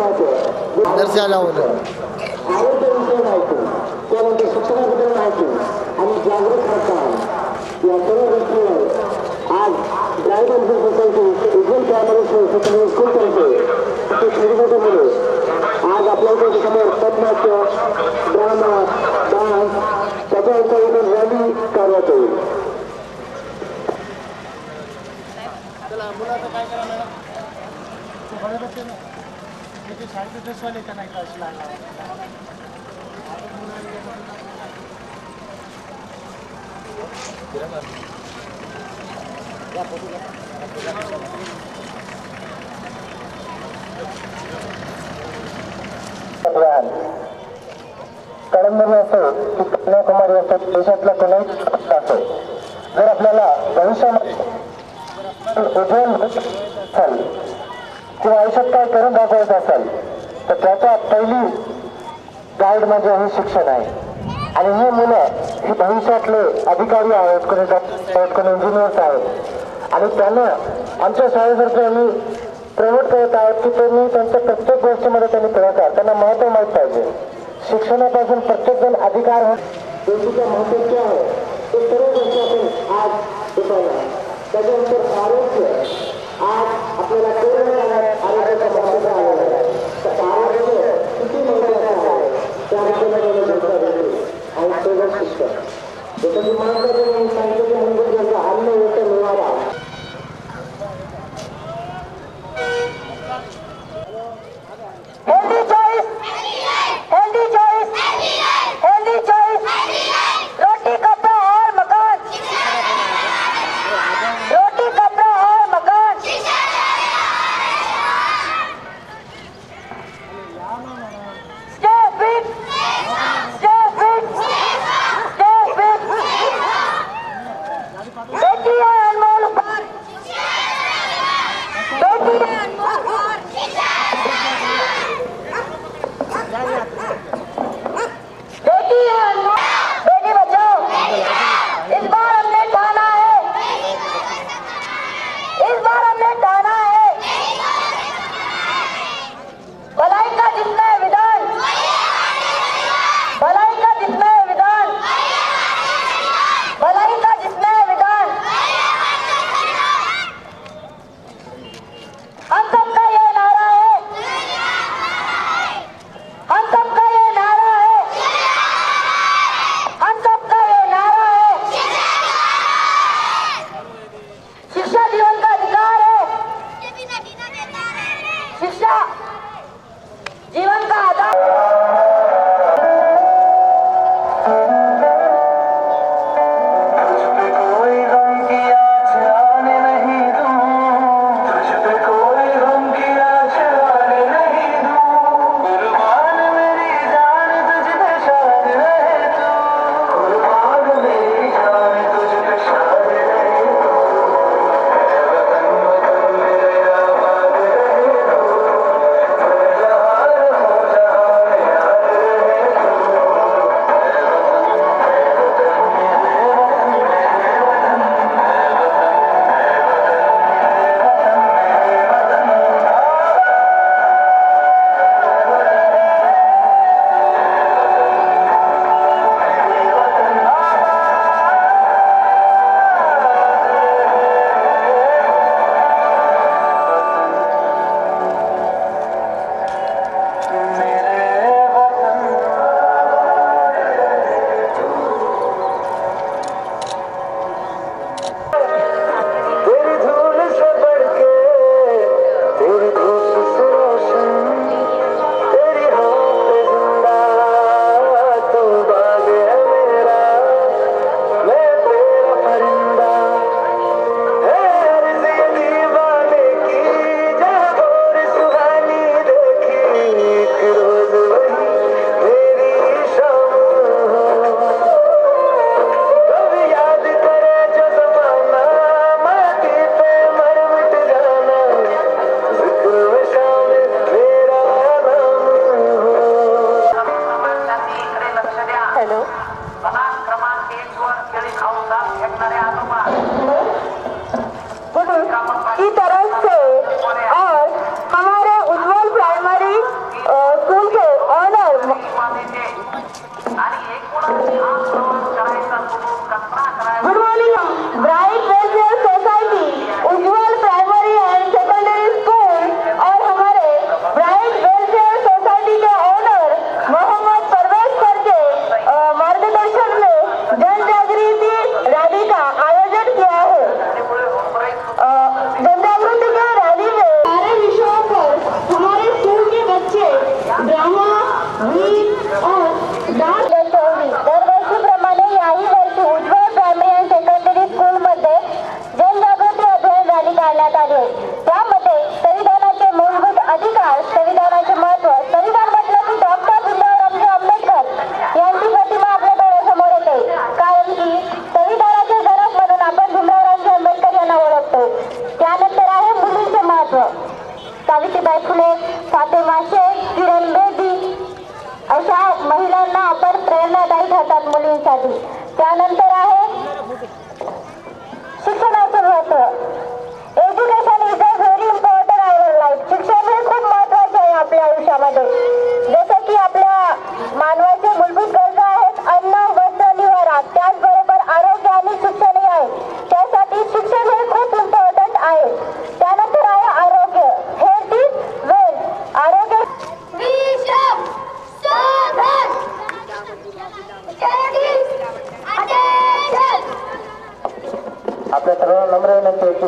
दर्जाला होतं आरोग्याविषयी माहिती त्यानंतर शिक्षणाबद्दल माहिती आणि जागरूकता या सर्व गोष्टीवर आज ब्राईट एन्फिल्ड सोसायटी उज्ज्वल प्रायमरी स्कूल तर्फे ते छोटे मुले आज आपल्या समोर पथनाट्य ड्रामा डान्स त्याच्यानंतर इथून रॅली करण्यात येईल. मुलाचं काय करा मॅडम बरोबर ना म्हणजे शाळेत ड्रेसवाले का नाही का कळमनुरी असो की कन्याकुमारी असो देशातला कोणाही असो जर आपल्याला भविष्यामध्ये उज्ज्वल असेल किंवा आयुष्यात काय करून दाखवायचं असेल तर त्याच्या पहिली गाईड म्हणजे हे शिक्षण आहे आणि ही मुलं ही भविष्यातले अधिकारी आहेत कोणी डॉक्टर आहेत कोणी इंजिनियर्स आहेत आणि त्यांना आमच्या शाळेसारखे आम्ही प्रमोट करत आहोत की त्यांनी त्यांच्या प्रत्येक गोष्टीमध्ये त्यांनी पुढाकार त्यांना महत्त्व माहीत पाहिजे. शिक्षणापासून प्रत्येक जण अधिकार गोष्टीचं महत्त्व काय आहे ते सर्व गोष्टी आपण आज शिकवणार. त्याच्यानंतर आरोग्य आज आपल्याला आरोग्याचा महत्त्व आलेला आहे तर आरोग्य किती महत्त्वाचं आहे त्याबद्दल आणि सगळं शिक्षण जसं की महाराष्ट्राचे सांगितले मूलभूत गरजा अन्न वस्त्र निवारा Healthy choice. Healthy choice. Healthy choice. रोटी कपड़ा और मकान. रोटी कपड़ा और मकान. Stay fit. Stay fit. Stay fit. करण्यासाठी. त्यानंतर आहे शिक्षणाचे महत्त्व. Education is a very important our life. शिक्षण हे खूप महत्त्वाचे आहे आपल्या आयुष्यामध्ये. जसं की आपल्या मानवाचे मूलभूत गरजा आहेत अन्न, वस्त्र, निवारा, त्याचबरोबर आरोग्य आणि शिक्षणही आहे. त्यासाठी शिक्षण हे खूप इम्पॉर्टंट आहे. त्यानंतर आहे आरोग्य. Health is wealth. आरोग्य आपल्या सर्वांना नम्र विनंती आहे की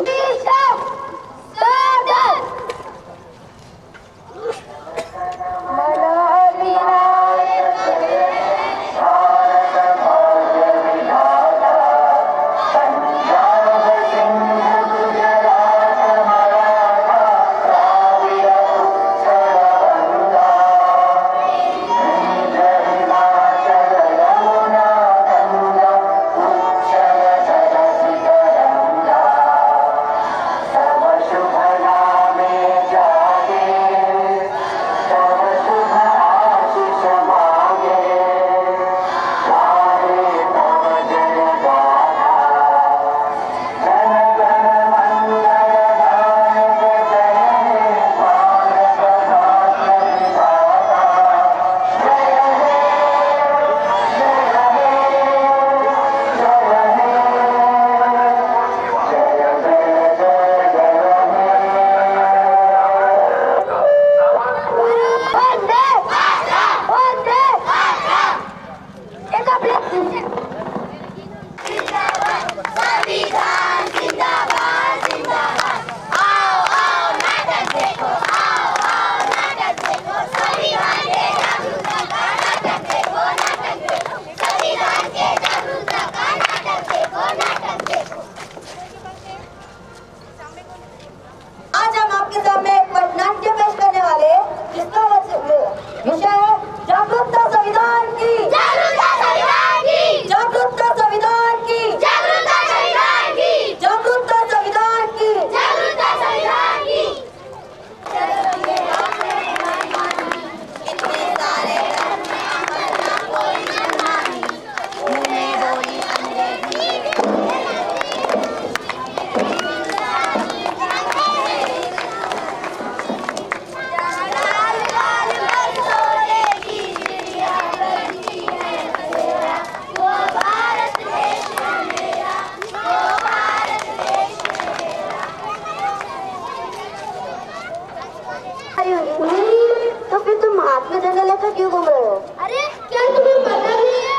तो फिर तुम महात्मा जनरल का क्यों घूम रहे हो? अरे क्या तुम्हें पता नहीं है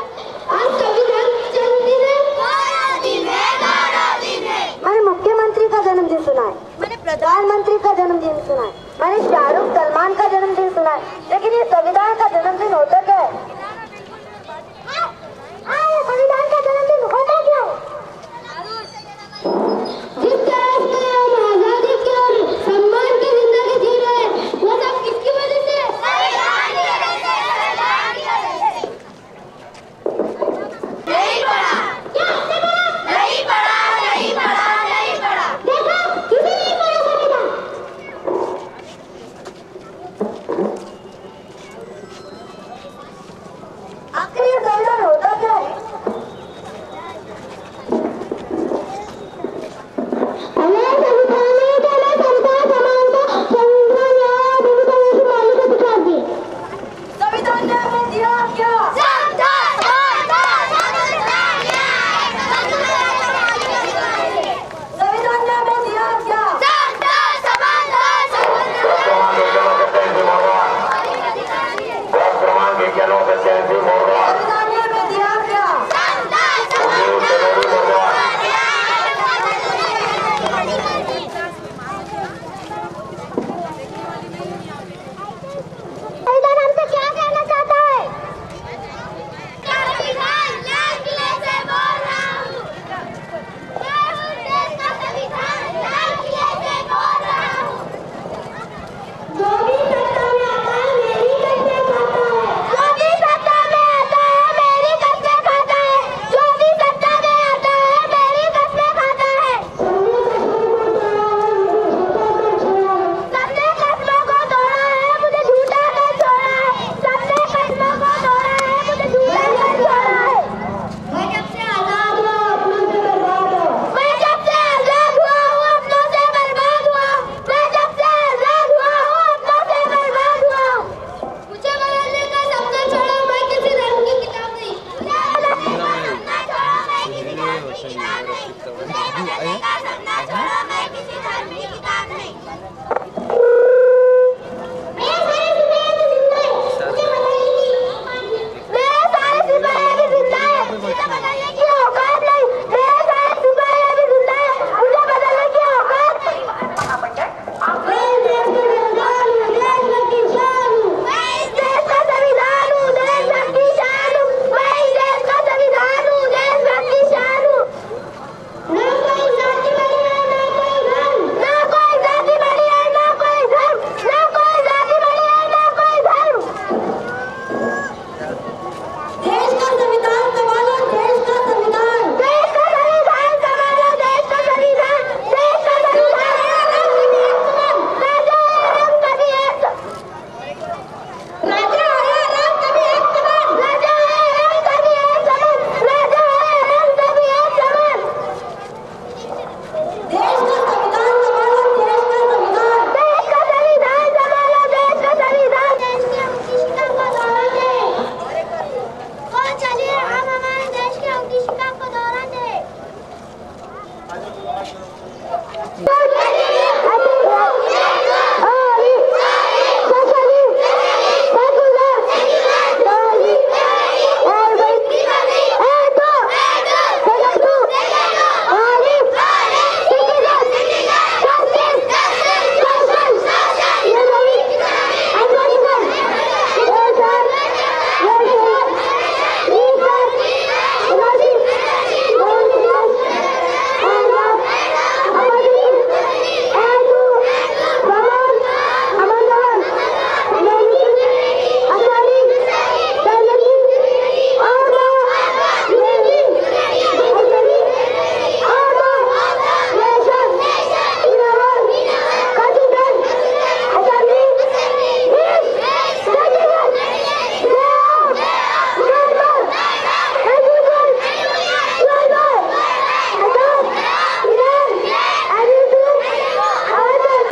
आज संविधान जन्मदिन है? मैंने मुख्यमंत्री का जन्मदिन सुना है, मैंने प्रधानमंत्री का जन्मदिन सुना है, मैंने शाहरुख सलमान का जन्मदिन सुना है, लेकिन ये संविधान का जन्मदिन होता क्या है? संविधान का जन्मदिन होता क्या है? जिस तरह से हम आजादी की और सम्मान की जिंदगी जी रहे हैं, वो सब किसकी वजह से? नहीं पढ़ा। क्या नहीं पढ़ा? नहीं पढ़ा, नहीं पढ़ा, नहीं पढ़ा। देखो, किसी नहीं पढ़ा संविधान।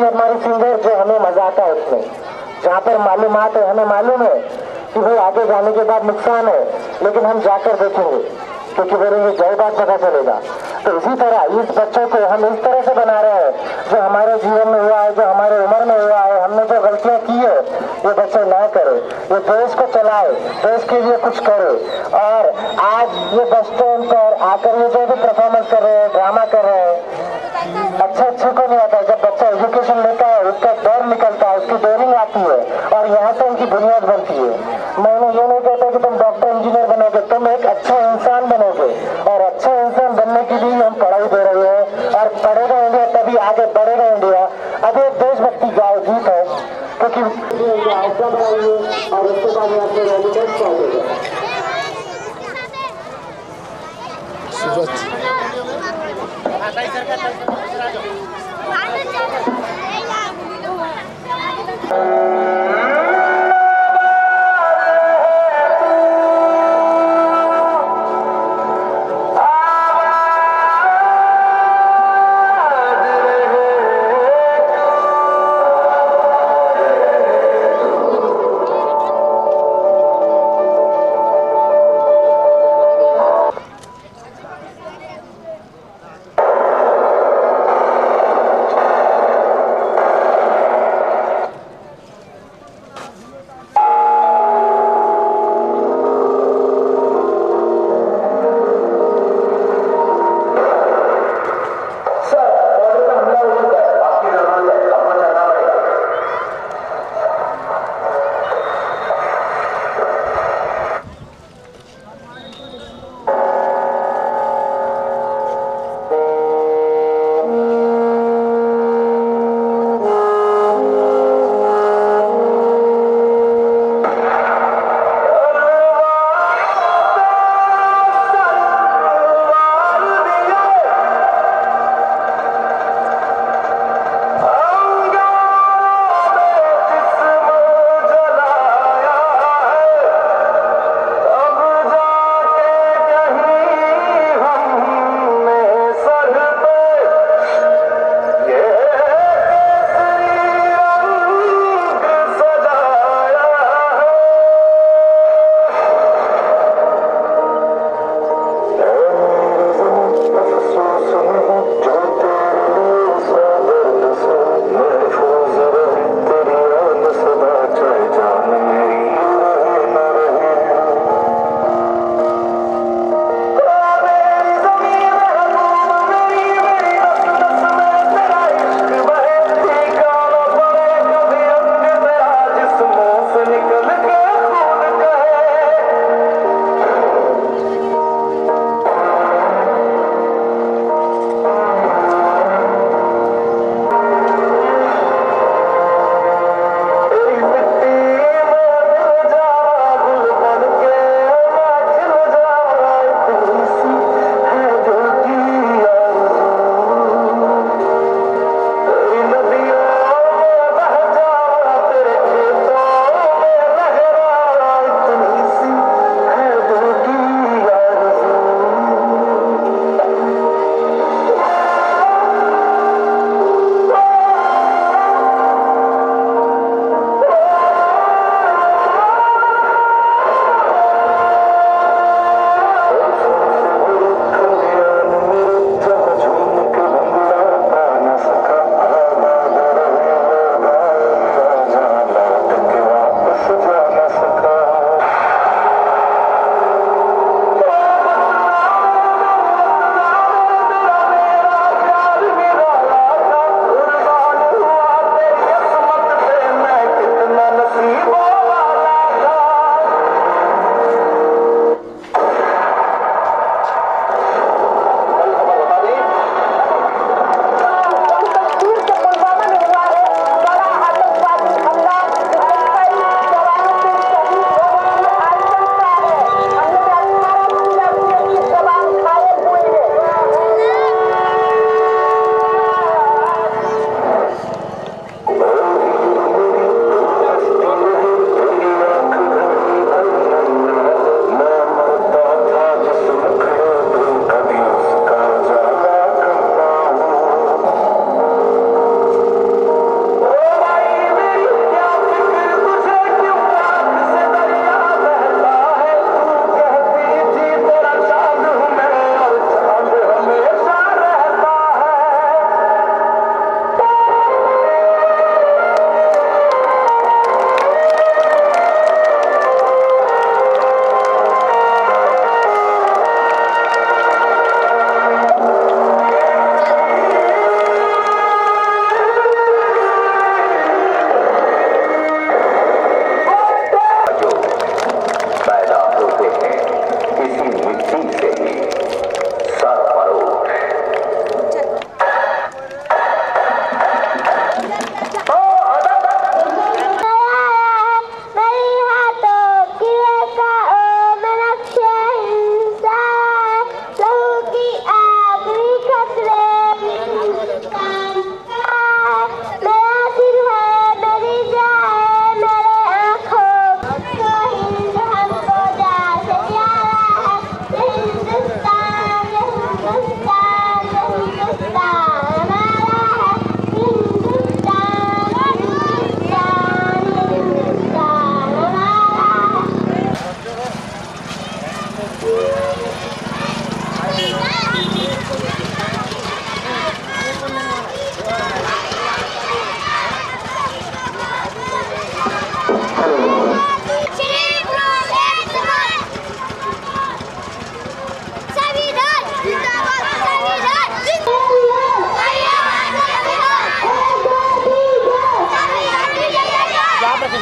हमारे सिंगर जो हमें मजा आता है उसमें, जहाँ पर मालूमात है, हमें मालूम है कि भाई आगे जाने के बाद नुकसान है, लेकिन हम जाकर देखेंगे क्योंकि बोलेंगे जय बात पता चलेगा। तो इसी तरह इस बच्चों को हम इस तरह से बना रहे हैं जो हमारे जीवन में हुआ है, जो हमारे उम्र में हुआ है, हमने जो गलतियां की है ये बच्चे ना करे, ये देश को चलाए, देश के लिए कुछ करे। और आज ये बस स्टैंड पर आकर ये जो भी परफॉर्मेंस कर रहे हैं, ड्रामा कर रहे हैं, अच्छे को नहीं आता। जब बच्चा एजुकेशन लेता है उसका डर निकलता है, उसकी डेयरिंग आती है और यहाँ से उनकी बुनियाद बनती है। मैंने ये नहीं कहता कि तुम डॉक्टर इंजीनियर बनोगे, तुम एक अच्छा इंसान बनोगे और अच्छा इंसान बनने के लिए हम पढ़ाई दे रहे हैं और पढ़ेगा इंडिया तभी आगे बढ़ेगा इंडिया। अब एक देशभक्ति गीत है क्योंकि आशा बढ़ाइए और उसके बाद आपको रेलिडेंस चाहिए।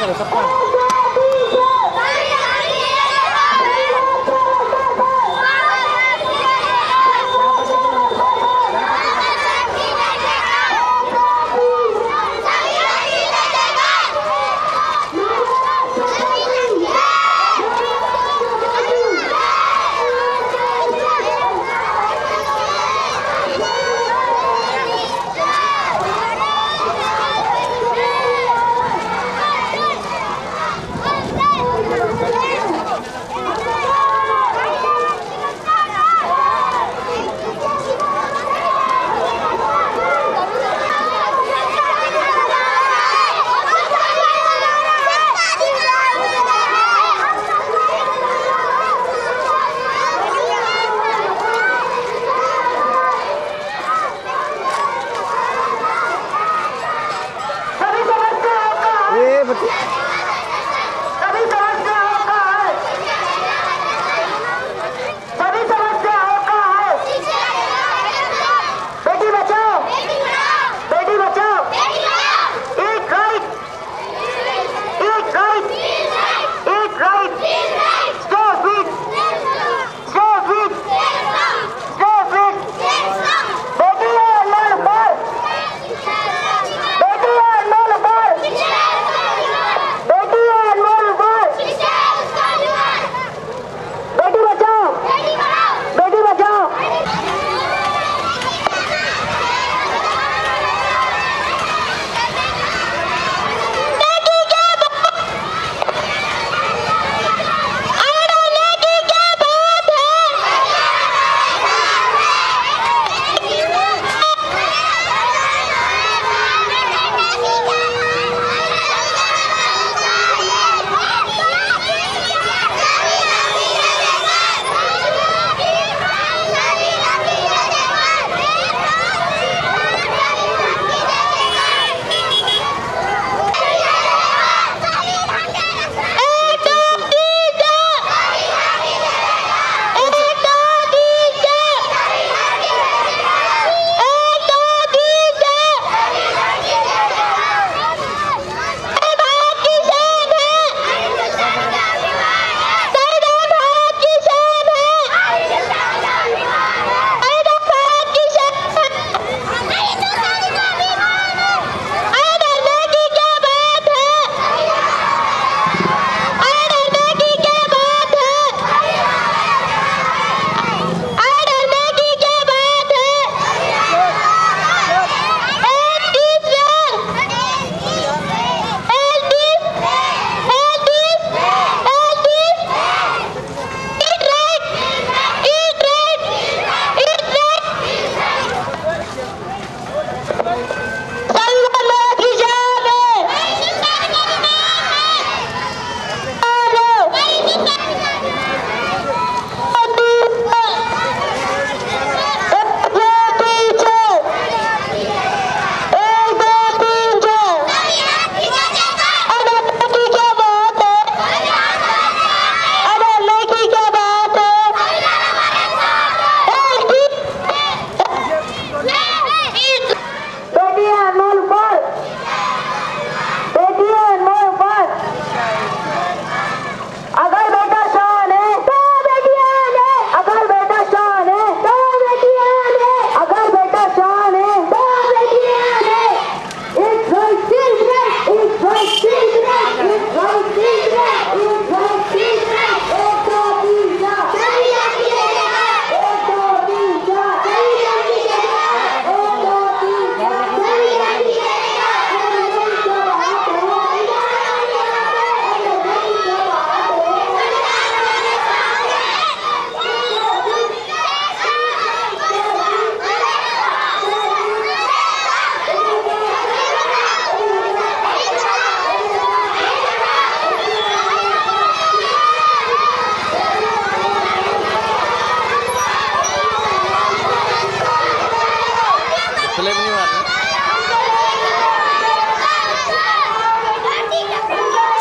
करो सबका।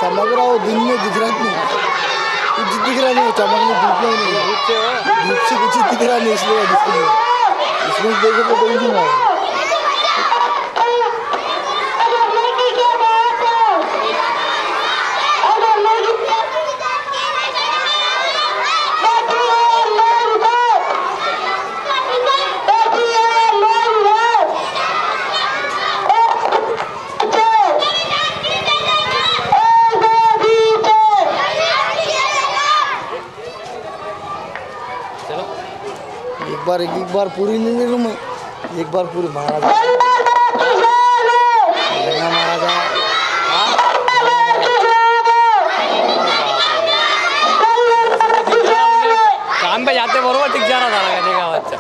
चमक रहा हो दिन में दिख रहा नहीं, कुछ दिख रहा नहीं, चमकने धूप नहीं, धूप से कुछ दिख रहा नहीं, इसलिए इसमें देखे तो कोई नहीं आया। एक बार पूरी ले ले लूँ मैं, एक बार पूरी महाराजा लगा महाराजा। काम पे जाते बरोबर टिक जा रहा था कहने का बच्चा।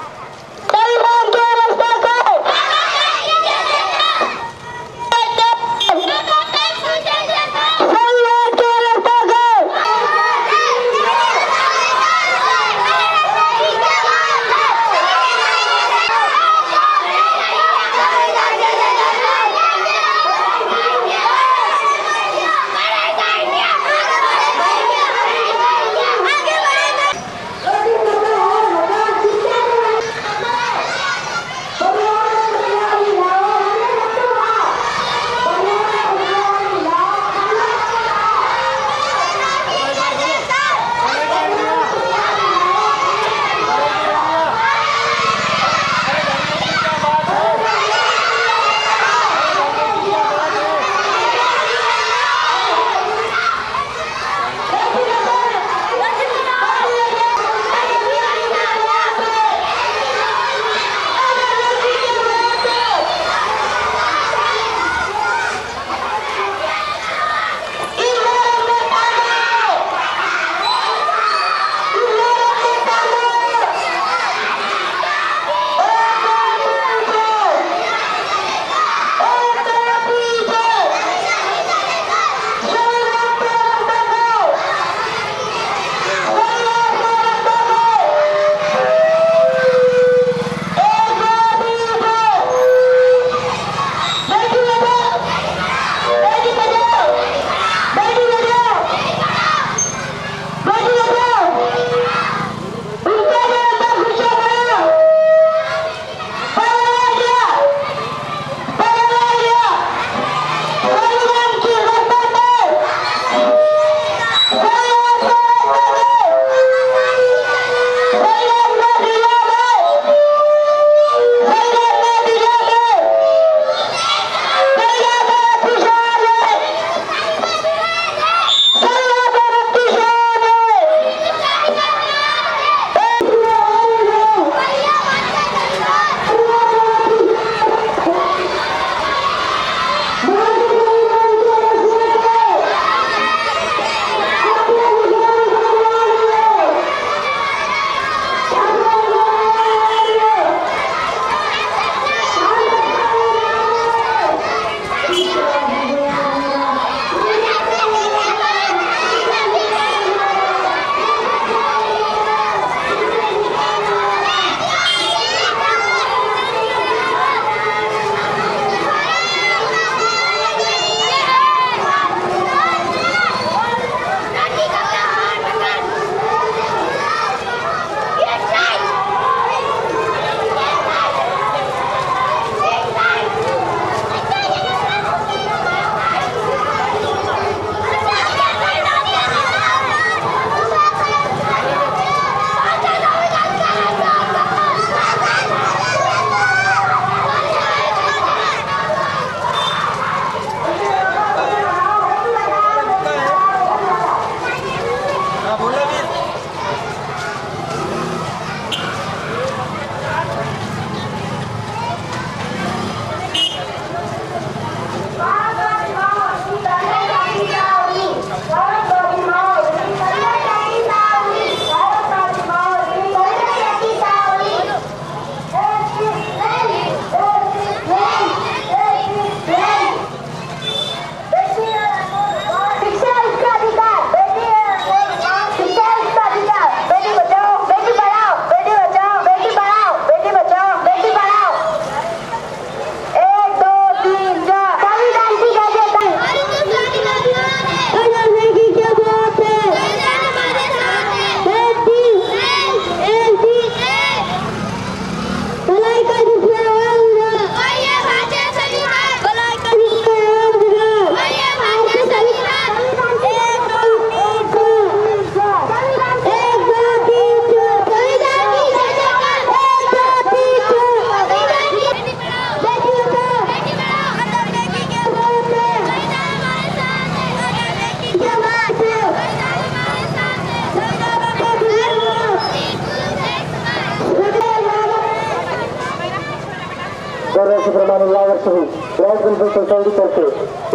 दरवर्षीप्रमाणे यावर्षी ब्राईट वेलफेअर सोसायटीतर्फे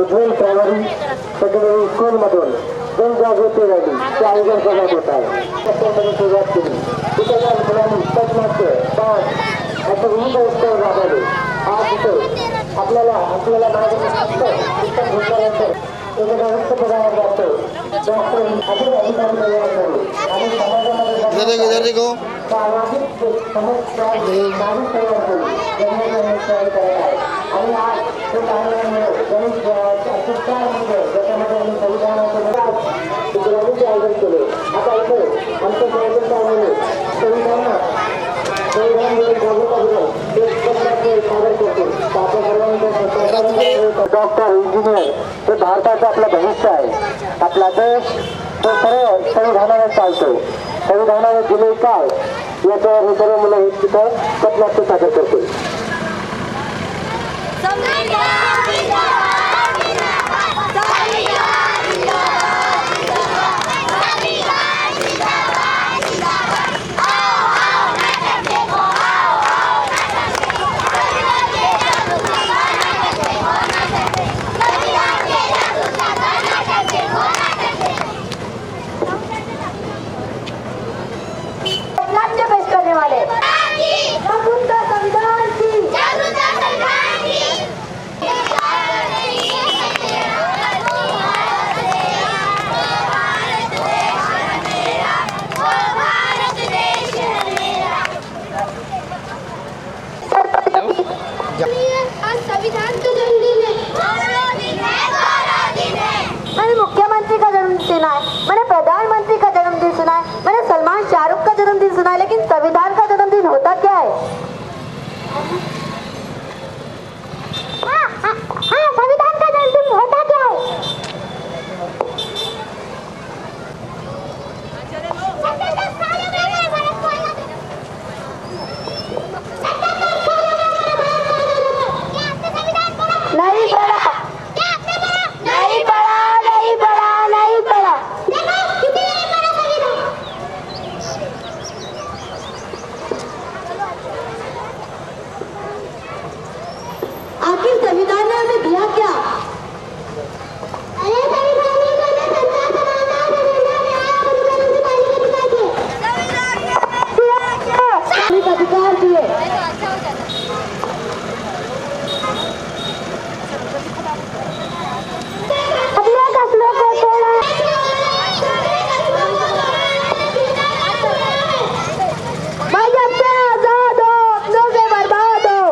उज्ज्वल प्रायमरी सेकंडरी स्कूलमधून जनजागृती रॅलीचे आयोजन करण्यात येत आहे. सप्टेंबरमध्ये सुरुवात केली. तिथे या मुलांनी तज्ञाचे डान्स असे विविध उत्सव राबवले. आज इथे आपल्याला मार्गदर्शन शिक्षण घेतल्यानंतर एखादा उच्च पदावर जातो डॉक्टर असे अधिकारी तयार झाले आणि समाजामध्ये इधर देखो सामाजिक समस्या नागरिक तयार झाली जनजागृती करत आहे. आणि आज हे कार्यालयामुळे गणेश अत्युत्तर म्हणजे ज्याच्यामध्ये आम्ही संविधानाचे रॅलीचे आयोजन केले. आता इथे आमच्या कार्यकर्त्यांनी संविधान डॉक्टर इंजिनियर हे भारताचं आपलं भविष्य आहे. आपला देश तो सर्व संविधानावर चालतो. संविधानाने दिले काय याच्यावर हे सर्व मुलं हे तिथं कथनाट्य सादर करते. मैंने मुख्यमंत्री का जन्मदिन सुना है, मैंने प्रधानमंत्री का जन्मदिन सुना है, मैंने सलमान शाहरुख का जन्मदिन सुना है, लेकिन संविधान का जन्मदिन होता क्या है? हाँ, संविधान का जन्मदिन होता क्या है? नहीं पढ़ा, नहीं पढ़ा, नहीं पढ़ा, नहीं पढ़ा। आखिर संविधान ने हमें दिया क्या? अरे संविधान ने संविधान बनाना अधिकार दिए। अपने कपड़ों को तोड़ा, भाई जब से आजाद हो अपनों से बर्बाद हो।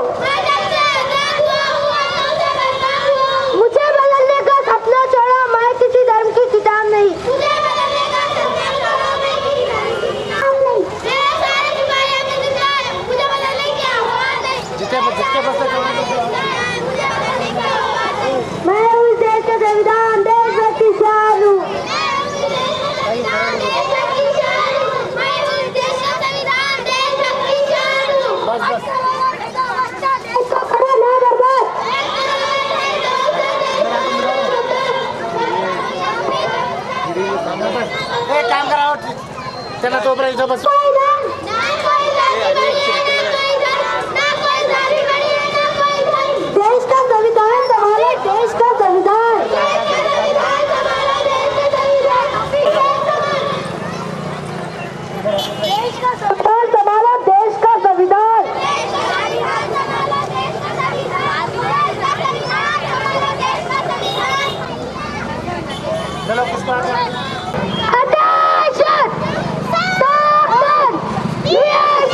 मुझे बदलने का सपना छोड़ो, मैं किसी धर्म की किताब नहीं। मैं उस देश का संविधान देशभक्ति शान हूँ। काम करा त्याला तोपर्यंत इथं बस. देश का संविधान संभालो, देश का संविधान। देश का संविधान संभालो, देश का संविधान। चलो पुष्पा Attention! Stop! Yes!